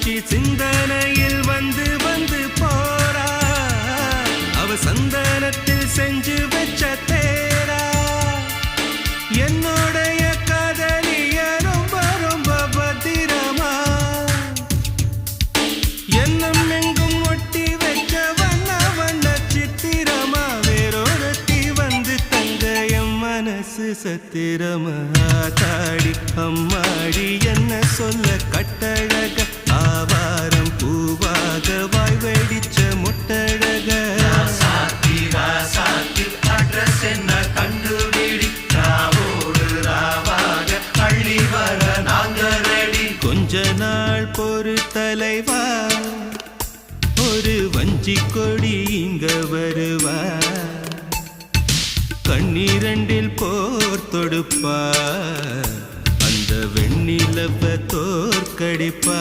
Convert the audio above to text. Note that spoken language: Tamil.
காட்சி சிந்தனையில் வந்து வந்து போறா அவ சந்தனத்தில் செஞ்சு வச்ச தேரா என்னுடைய காதலிய ரொம்ப ரொம்ப பத்திரமா என்னும் எங்கும் ஒட்டி வச்ச வண்ண வண்ண சித்திரமா வேறொருத்தி வந்து தங்க என் மனசு சத்திரமா தாடி அம்மாடி என்ன சொல்ல கட்டழக ஆவாரம் பூவாக வாய் வெடிச்ச முட்டழக அட்ரஸ் என்ன கண்டுபிடி ராவோடு ராவாக அள்ளி வர நாங்க ரெடி கொஞ்ச நாள் பொறு தலைவா ஒரு வஞ்சி கொடி இங்க வருவா கண்ணீரண்டில் போர் தொடுப்பா அந்த வெண்ணிலவ தோற்கடிப்பா